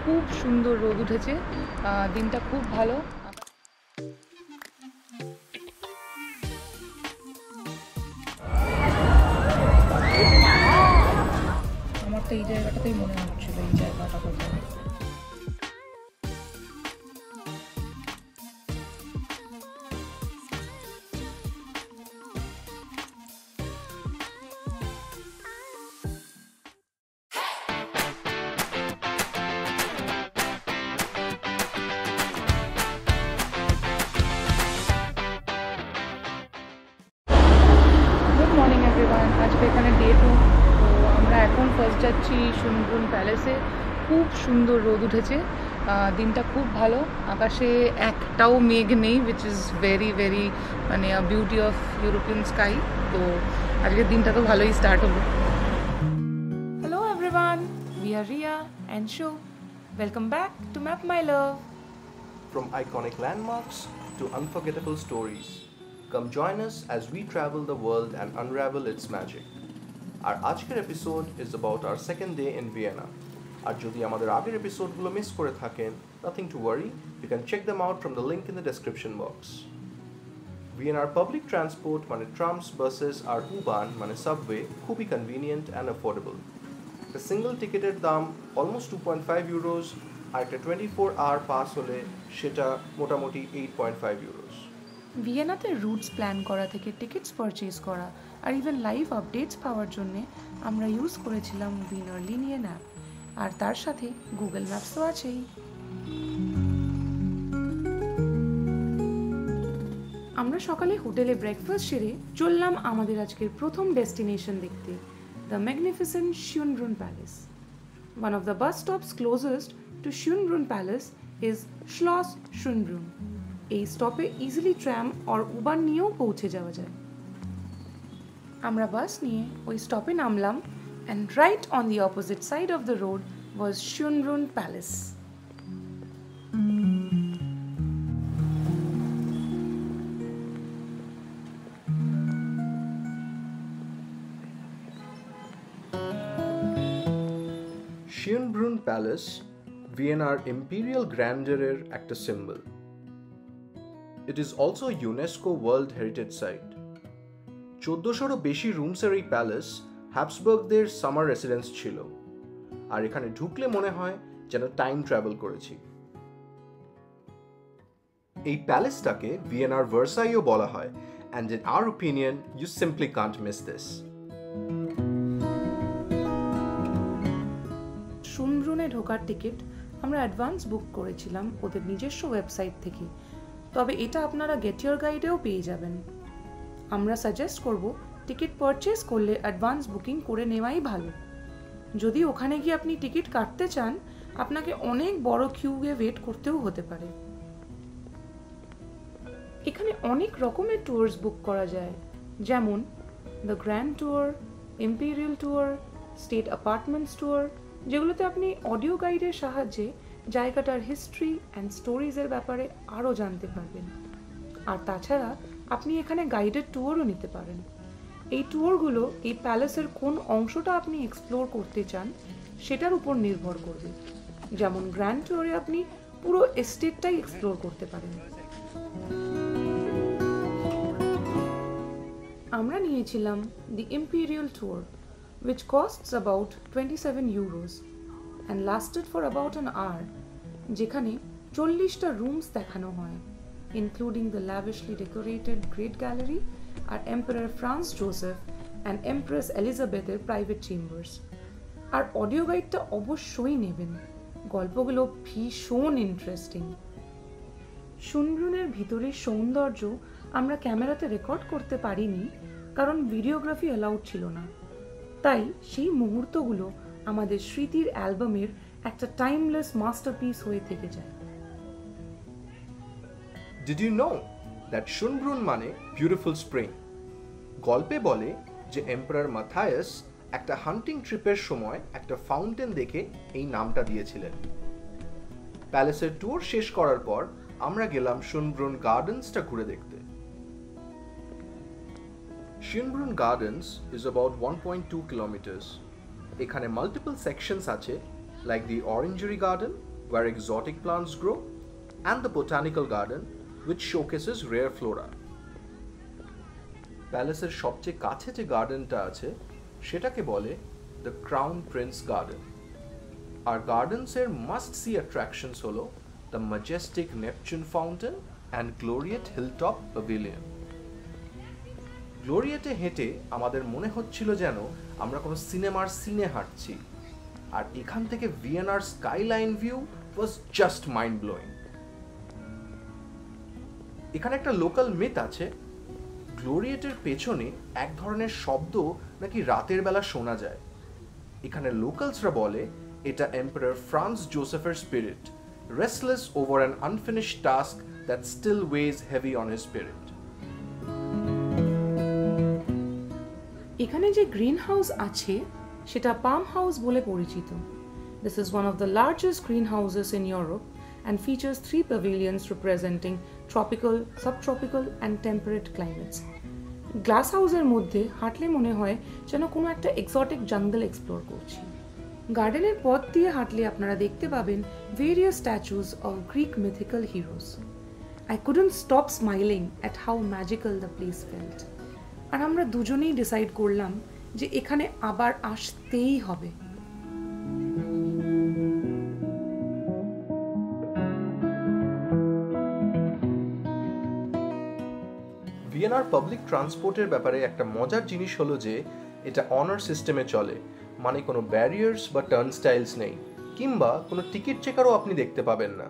খুব সুন্দর রোদ উঠেছে, দিনটা খুব ভালো। আমার তো এই জায়গাটাতেই মনে হচ্ছিল এই জায়গাটা কোথায়। গুড মর্নিং এভরিওয়ান, আজকে এখানে ডে 2। তো আমরা এখন ফার্স্ট যাচ্ছি শুনব্রুন প্যালেসে। খুব সুন্দর রোদ উঠেছে, দিনটা খুব ভালো, আকাশে একটাও মেঘ নেই, উইচ ইজ ভেরি ভেরি মানে বিউটি অফ ইউরোপিয়ান স্কাই। তো আজকের দিনটা তো ভালোই স্টার্ট হলো। Hello everyone, we are Riya and show. Welcome back to map my love. From iconic landmarks to unforgettable stories, come join us as we travel the world and unravel its magic. Our আজকের episode is about our second day in Vienna. আর যদি আমাদের আগের এপিসোডগুলো miss করে থাকেন, nothing to worry, you can check them out from the link in the description box. Viennaর public transport মানে trams, buses আর U-Bahn মানে subway খুবই convenient and affordable. The single টিকেটের দাম almost 2.5 euros, আর একটা 24-hour পাস হলে সেটা মোটামুটি 8.5 euros. ভিয়েনাতে রুটস প্ল্যান করা থেকে টিকিটস পারচেজ করা আর ইভেন লাইভ আপডেটস পাওয়ার জন্যে আমরা ইউজ করেছিলাম উইনার লিনিয়ান অ্যাপ, আর তার সাথে গুগল ম্যাপস তো আছেই। আমরা সকালে হোটেলে ব্রেকফাস্ট সেরে চললাম আমাদের আজকের প্রথম ডেস্টিনেশন দেখতে, the magnificent Schönbrunn palace. One of the bus stops closest to Schönbrunn Palace is Schloss Schönbrunn. এই স্টপে ইজিলি ট্রাম আর উবার নিয়েও পৌঁছে যাওয়া যায়। আমরা বাস নিয়ে ওই স্টপে নামলাম, and right on the opposite side of the road was Schönbrunn palace. Schönbrunn palace ভিয়েনার ইম্পিরিয়াল গ্র্যান্ডারের একটা সিম্বল। It is also UNESCO world heritage site. 1400-রও বেশি রুমসের এই প্যালেস হ্যাবসবার্গদের সামার রেসিডেন্স ছিল, আর এখানে ঢুকলে মনে হয় যেন টাইম ট্রাভেল করেছি। এই প্যালেসটাকে ভিয়েনার ভার্সাইও বলা হয়, and in our opinion you simply can't miss this. শুনব্রুনে ঢোকার টিকিট আমরা অ্যাডভান্স বুক করেছিলাম ওদের নিজস্ব ওয়েবসাইট থেকে, তবে এটা আপনারা গেট ইয়োর গাইডেও পেয়ে যাবেন। আমরা সাজেস্ট করব টিকিট পারচেজ করলে অ্যাডভান্স বুকিং করে নেওয়াই ভালো। যদি ওখানে গিয়ে আপনি টিকিট কাটতে চান, আপনাকে অনেক বড় কিউয়ে ওয়েট করতেও হতে পারে। এখানে অনেক রকমের ট্যুরস বুক করা যায়, যেমন the grand tour, imperial tour, state apartments tour, যেগুলোতে আপনি অডিও গাইডের সাহায্যে জায়গাটার হিস্ট্রি অ্যান্ড স্টোরিজের ব্যাপারে আরও জানতে পারবেন। আর তাছাড়া আপনি এখানে গাইডেড ট্যুরও নিতে পারেন। এই ট্যুরগুলো এই প্যালেসের কোন অংশটা আপনি এক্সপ্লোর করতে চান সেটার উপর নির্ভর করবে। যেমন গ্র্যান্ড ট্যুরে আপনি পুরো এস্টেটটাই এক্সপ্লোর করতে পারেন। আমরা নিয়েছিলাম the imperial tour, which costs about 27 euros and lasted for about an hour, যেখানে 40টা রুমস দেখানো হয়, including the lavishly decorated Great Gallery আর Emperor Franz Joseph and Empress Elizabethের প্রাইভেট চেম্বার্স। আর অডিও গাইডটা অবশ্যই নেবেন, গল্পগুলো ভীষণ ইন্টারেস্টিং। শুনব্রুনের ভিতরের সৌন্দর্য আমরা ক্যামেরাতে রেকর্ড করতে পারিনি, কারণ ভিডিওগ্রাফি অ্যালাউড ছিল না। তাই সেই মুহূর্তগুলো আমাদের স্মৃতির অ্যালবামের একটা টাইমলেস মাস্টারপিস হয়ে থেকে যায়। Did you know that Schönbrunn মানে বিউটিফুল স্প্রিং? গল্পে বলে যে এম্পারার মাথায়াস একটা হান্টিং ট্রিপের সময় একটা ফাউন্টেন দেখে এই নামটা দিয়েছিলেন। প্যালেসের ট্যুর শেষ করার পর আমরা গেলাম Schönbrunn গার্ডেন্সটা ঘুরে দেখতে। Schönbrunn Gardens is about 1.2 kilometers. এখানে multiple sections আছে, like the Orangery Garden, where exotic plants grow, and the botanical garden, which showcases rare flora. প্যালেসের সবচেয়ে কাছে যে গার্ডেনটা আছে সেটাকে বলে দ্য ক্রাউন প্রিন্স গার্ডেন। আর গার্ডেন্সের মাস্ট সি অ্যাট্রাকশনস হলো the majestic Neptune fountain and Gloriette hilltop pavilion. গ্লোরিয়েটে হেঁটে আমাদের মনে হচ্ছিল যেন আমরা কোনো সিনেমার সিনে হাঁটছি, আর এখান থেকে ভিয়েনার skyline view was just mind blowing. এখানে একটা লোকাল মিথ আছে, গ্লোরিয়েটের পেছনে এক ধরনের শব্দ নাকি রাতের বেলা শোনা যায়। এখানে লোকালসরা বলে এটা এম্পারার ফ্রান্স জোসেফের spirit, restless over an unfinished task that still weighs heavy on his spirit. এখানে যে গ্রিন হাউস আছে সেটা পাম হাউস বলে পরিচিত। This is one of the largest greenhouses in Europe and features 3 pavilions representing tropical, subtropical and temperate climates. Glass হাউসের মধ্যে হাঁটলে মনে হয় যেন কোনো একটা এক্সোটিক জঙ্গল এক্সপ্লোর করছি। গার্ডেনের পথ দিয়ে হাঁটলে আপনারা দেখতে পাবেন various statues of Greek mythical heroes. I couldn't stop smiling at how magical the place felt. আর আমরা দুজনেই ডিসাইড করলাম যে এখানে আবার আসতেই হবে। ভিয়েনার পাবলিক ট্রান্সপোর্টের ব্যাপারে একটা মজার জিনিস হলো যে এটা অনার সিস্টেমে চলে, মানে কোনো ব্যারিয়ার্স বা টার্নস্টাইলস নেই, কিংবা কোনো টিকিট চেকারও আপনি দেখতে পাবেন না,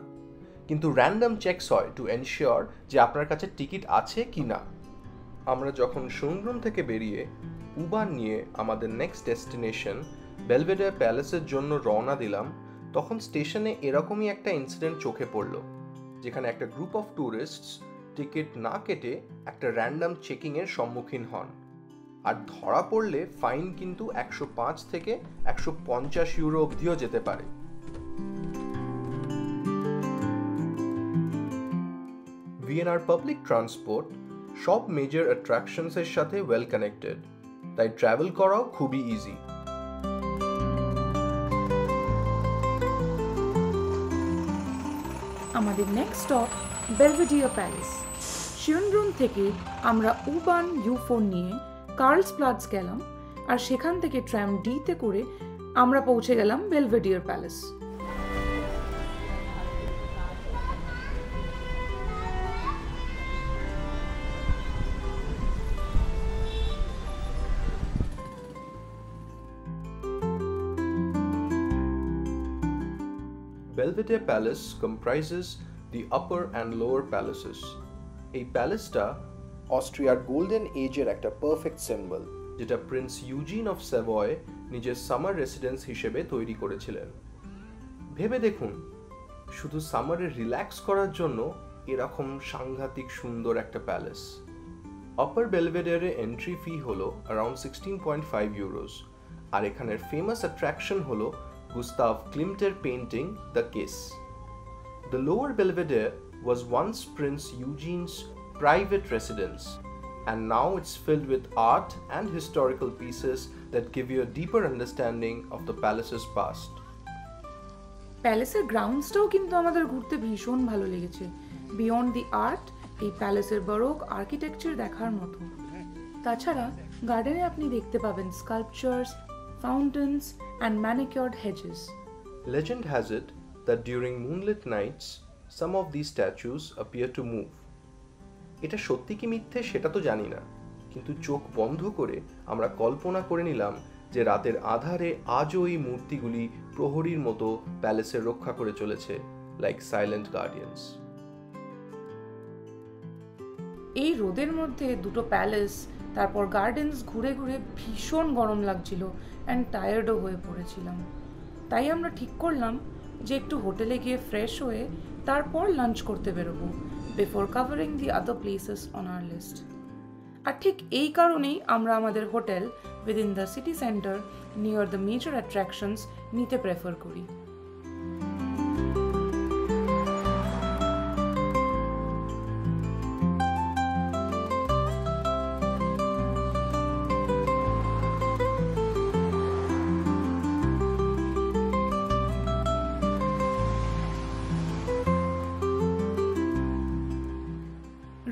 কিন্তু র্যান্ডম চেকস হয় টু এনশিওর যে আপনার কাছে টিকিট আছে কি না। আমরা যখন সুনগ্রুন থেকে বেরিয়ে উবার নিয়ে আমাদের নেক্সট ডেস্টিনেশন বেলভেডেয়ার প্যালেসের জন্য রওনা দিলাম, তখন স্টেশনে এরকমই একটা ইনসিডেন্ট চোখে পড়ল, যেখানে একটা গ্রুপ অফ ট্যুরিস্টস টিকিট না কেটে একটা র্যান্ডম চেকিংয়ের সম্মুখীন হন, আর ধরা পড়লে ফাইন কিন্তু 105 থেকে 150 ইউরো অবধিও যেতে পারে। ভিয়েনার পাবলিক ট্রান্সপোর্ট সব মেজর অ্যাট্রাকশনসের সাথে ওয়েল কানেক্টেড, তাই ট্রাভেল করাও খুবই ইজি। আমাদের নেক্সট স্টপ বেলভেডিয়ার প্যালেস। শিউনব্রুন থেকে আমরা U-Bahn U4 নিয়ে কার্লসপ্লাৎজ গেলাম, আর সেখান থেকে ট্রাম ডিতে করে আমরা পৌঁছে গেলাম Belvedere palace. Belvedere Palace comprises the upper and lower palaces. এই প্যালেসটা অস্ট্রিয়ার গোল্ডেন এজের একটা পারফেক্ট সিম্বল, যেটা প্রিন্স ইউজিন অফ সেভয় নিজের সামার রেসিডেন্স হিসেবে তৈরি করেছিলেন। ভেবে দেখুন, শুধু সামারে রিল্যাক্স করার জন্য এরকম সাংঘাতিক সুন্দর একটা প্যালেস। আপার বেলভেডেয়ারে এন্ট্রি ফি হলো অ্যারাউন্ড 16.5 ইউরোস, আর এখানের ফেমাস অ্যাট্রাকশন হলো Gustav Klimter painting The Kiss. The lower Belvedere was once Prince Eugene's private residence, and now it's filled with art and historical pieces that give you a deeper understanding of the palace's past. প্যালেসের গ্রাউন্ডসটাও কিন্তু আমাদের ঘুরতে ভীষণ ভালো লেগেছে। Beyond দি art, এই প্যালেসের baroque architecture দেখার মতো। তাছাড়া গার্ডেনে আপনি দেখতে পাবেন sculptures, fountains and manicured hedges. Legend has it that during moonlit nights, some of these statues appear to move. এটা সত্যি কি মিথ্যে সেটা তো জানি না, কিন্তু চোখ বন্ধ করে আমরা কল্পনা করে নিলাম যে রাতের আধারে আজও এই মূর্তিগুলি প্রহরীর মতো প্যালেসের রক্ষা করে চলেছে, লাইক সাইলেন্ট গার্ডিয়ানস। এই রোদের মধ্যে দুটো প্যালেস, তারপর গার্ডেন্স ঘুরে ঘুরে ভীষণ গরম লাগছিল অ্যান্ড টায়ার্ডও হয়ে পড়েছিলাম। তাই আমরা ঠিক করলাম যে একটু হোটেলে গিয়ে ফ্রেশ হয়ে তারপর লাঞ্চ করতে বেরোবো, before covering the other places on our list. আর ঠিক এই কারণেই আমরা আমাদের hotel within the city centre near the major attractions নিতে প্রেফার করি।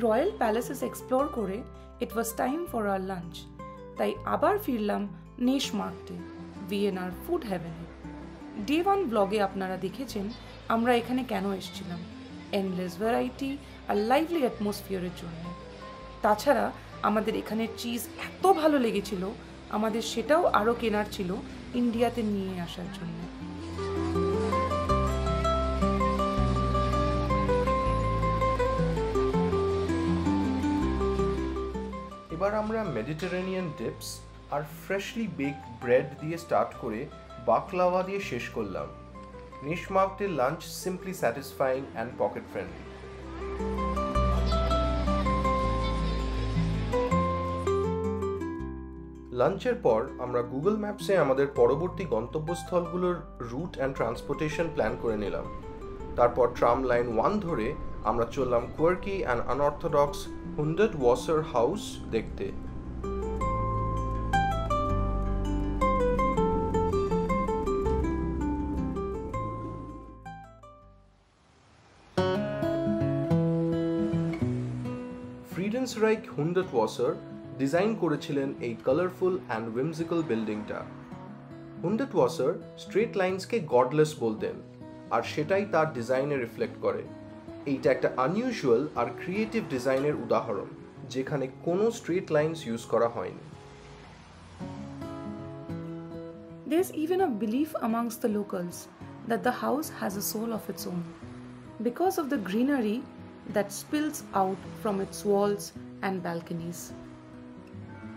রয়্যাল প্যালেসেস এক্সপ্লোর করে it was time for our lunch. তাই আবার ফিরলাম নেশমার্কটে, ভিয়েনার ফুড হেভেনে। ডে 1 ব্লগে আপনারা দেখেছেন আমরা এখানে কেন এসেছিলাম, এন্ডলেস ভ্যারাইটি আর লাইভলি অ্যাটমসফিয়ারের জন্য। তাছাড়া আমাদের এখানের চিজ এত ভালো লেগেছিল, আমাদের সেটাও আরও কেনার ছিল ইন্ডিয়াতে নিয়ে আসার জন্য। এবার আমরা মেডিটেরেনিয়ান ডিপস আর ফ্রেশলি বেকড ব্রেড দিয়ে স্টার্ট করে বাকলাওয়া দিয়ে শেষ করলাম। নেশমার্কটের lunch simply satisfying and pocket friendly. লাঞ্চের পর আমরা গুগল ম্যাপসে আমাদের পরবর্তী গন্তব্যস্থলগুলোর রুট অ্যান্ড ট্রান্সপোর্টেশন প্ল্যান করে নিলাম। তারপর ট্রাম লাইন 1 ধরে আমরা চললাম কোয়ার্কি অ্যান্ড আনঅর্থোডক্স হুন্ডেড ওয়াসার হাউস দেখতে। ফ্রিডেন্সরাইক হুন্ডেড ওয়াসার ডিজাইন করেছিলেন এই কালারফুল অ্যান্ড উইমজিক্যাল বিল্ডিংটা। হুন্ডেড ওয়াসার স্ট্রেট লাইন্সকে গডলেস বলতেন, আর সেটাই তার ডিজাইনে রিফ্লেক্ট করে। এইটা একটা আনইউজুয়াল আর ক্রিয়েটিভ ডিজাইনের উদাহরণ, যেখানে কোনো স্ট্রেট লাইন্স ইউজ করা হয়নি। There's even a belief amongst the locals that the house has a soul of its own because of the greenery that spills out from its walls and balconies.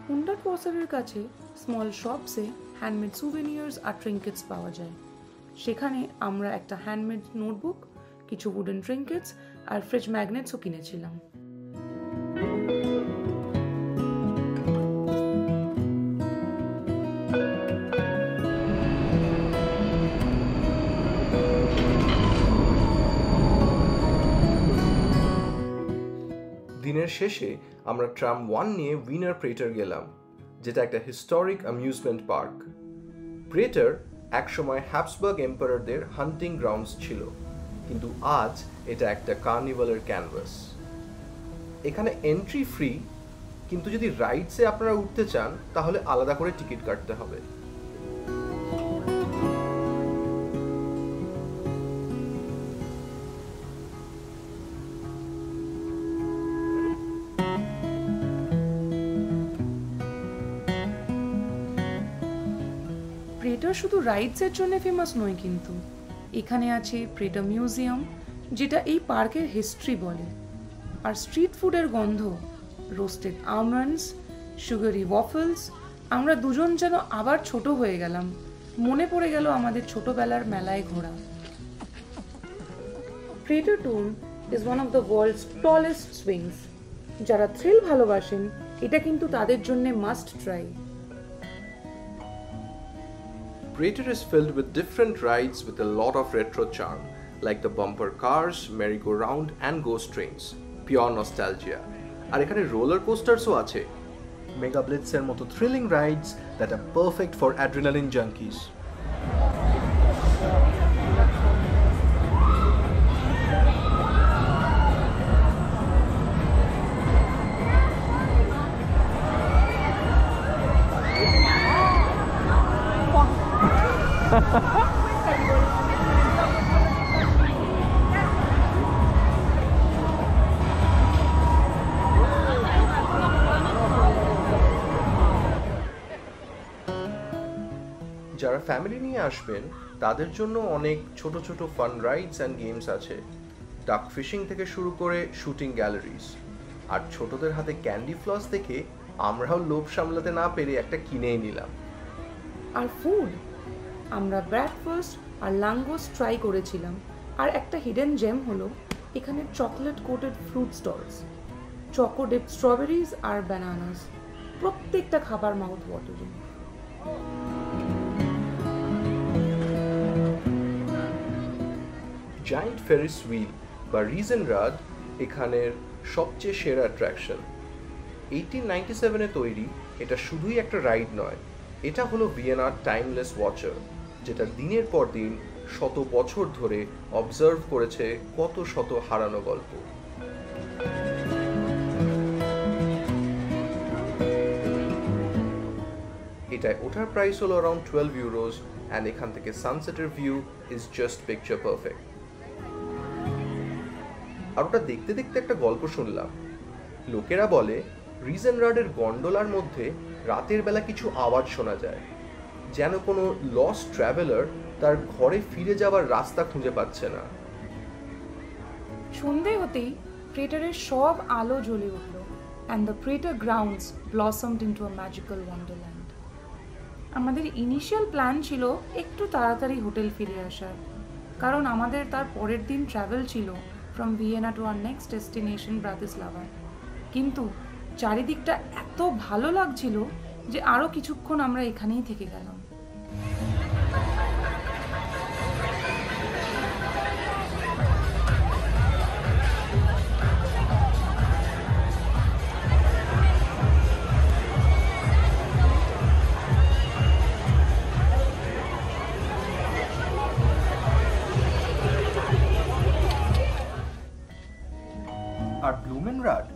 হুন্ডেড ওয়াসারের কাছে small শপসে handmade সুভেনিয়ার্স আর ট্রিঙ্কেটস পাওয়া যায়। সেখানে আমরা একটা handmade notebook, কিছু wooden ট্রিঙ্কেটস আর fridge ম্যাগনেটসও কিনেছিলাম। দিনের শেষে আমরা ট্রাম 1 নিয়ে উইনার প্রেটার গেলাম, যেটা একটা হিস্টোরিক অ্যামিউজমেন্ট পার্ক। প্রেটার একসময় হ্যাবসবার্গ এম্পারারদের হান্টিং গ্রাউন্ডস ছিল, কিন্তু আজ এটা একটা কার্নিভালের ক্যানভাস। এখানে এন্ট্রি ফ্রি, কিন্তু যদি রাইডসে আপনারা উঠতে চান তাহলে আলাদা করে টিকিট কাটতে হবে। প্রেটার শুধু রাইডসের জন্য ফেমাস নয়, কিন্তু এখানে আছে প্রেটার মিউজিয়াম, যেটা এই পার্কের হিস্ট্রি বলে। আর স্ট্রিট ফুডের গন্ধ, রোস্টেড আমন্ডস, সুগারি ওয়াফলস, আমরা দুজন যেন আবার ছোট হয়ে গেলাম। মনে পড়ে গেল আমাদের ছোটবেলার মেলায় ঘোরা। Prater Turm is one of the world's tallest swings. যারা থ্রিল ভালোবাসেন, এটা কিন্তু তাদের জন্য must try. Prater is filled with different rides with a lot of retro charm, like the bumper cars, merry-go-round and ghost trains. Pure nostalgia. আর এখানে roller coasters ও আছে, Mega Blitz এর মতো thrilling rides that are perfect for adrenaline junkies. যারা family নিয়ে আসবেন তাদের জন্য অনেক ছোট ছোট ফান রাইডস অ্যান্ড গেমস আছে, ডাক ফিশিং থেকে শুরু করে শুটিং গ্যালারিজ। আর ছোটদের হাতে ক্যান্ডি ফ্লস দেখে আমরাও লোভ সামলাতে না পেরে একটা কিনেই নিলাম। আর ফুড, আমরা ব্রেকফাস্ট আর লাঙ্গোস ট্রাই করেছিলাম। আর একটা হিডেন জেম হলো এখানে chocolate coated fruit stalls, choco dip strawberries আর ব্যানানাস। প্রত্যেকটা খাবার mouth watering. Giant Ferris wheel বা রিজেনরাড এখানের সবচেয়ে সেরা অ্যাট্রাকশন। 1897-এ তৈরি, এটা শুধুই একটা রাইড নয়, এটা হলো ভিয়েনার টাইমলেস ওয়াচার, যেটা দিনের পর দিন শত বছর ধরে অবজার্ভ করেছে কত শত হারানো গল্প। এটায় ওঠার প্রাইস হলো অ্যারাউন্ড 12 ইউরোস অ্যান্ড এখান থেকে সানসেটের view is just picture perfect. আর ওটা দেখতে দেখতে একটা গল্প শুনলাম। লোকেরা বলে রিজেনরাডের গন্ডোলার মধ্যে রাতের বেলা কিছু আওয়াজ শোনা যায়, যেন কোনো লস্ট ট্রাভেলার তার ঘরে ফিরে যাওয়ার রাস্তা খুঁজে পাচ্ছে না। সন্ধে হতেই প্রেটারের সব আলো জ্বলে উঠল and the Prater grounds blossomed into a magical wonderland. আমাদের ইনিশিয়াল প্ল্যান ছিল একটু তাড়াতাড়ি হোটেল ফিরে আসার, কারণ আমাদের তার পরের দিন ট্রাভেল ছিল from Vienna to our next destination Bratislava. কিন্তু চারিদিকটা এত ভালো লাগছিল যে আরও কিছুক্ষণ আমরা এখানেই থেকে গেলাম। আর ব্লুমেনরাড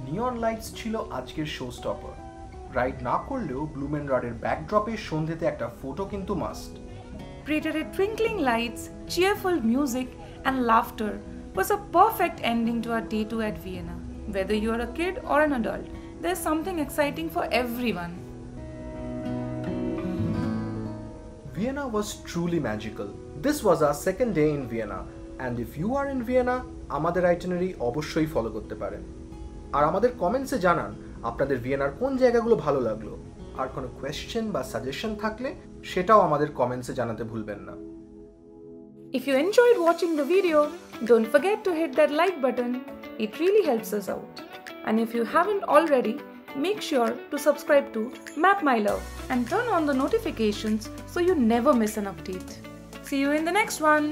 নিয়ন লাইটস ছিল আজকের শো স্টপার। রাইড না করলেও ব্লুমেনরাডের ব্যাকড্রপে সন্ধ্যেতে একটা ফটো কিন্তু must. Prater's twinkling lights, cheerful music and laughter was a perfect ending to our day 2 at Vienna. Whether you are a kid or an adult, there's something exciting for everyone. Vienna was truly magical. This was our second day in Vienna, and if you are in Vienna, আমাদের itinerary অবশ্যই follow করতে পারেন। আর আমাদের কমেন্টসে জানান আপনাদের ভিয়েনার কোন জায়গাগুলো ভালো লাগলো। আর কোনো কোয়েশ্চেন বা সাজেশন থাকলে সেটাও আমাদের কমেন্টসে জানাতে ভুলবেন না। If you enjoyed watching the video, don't forget to hit that like button. It really helps us out. And if you haven't already, make sure to subscribe to Map My Love and turn on the notifications so you never miss an update. See you in the next one.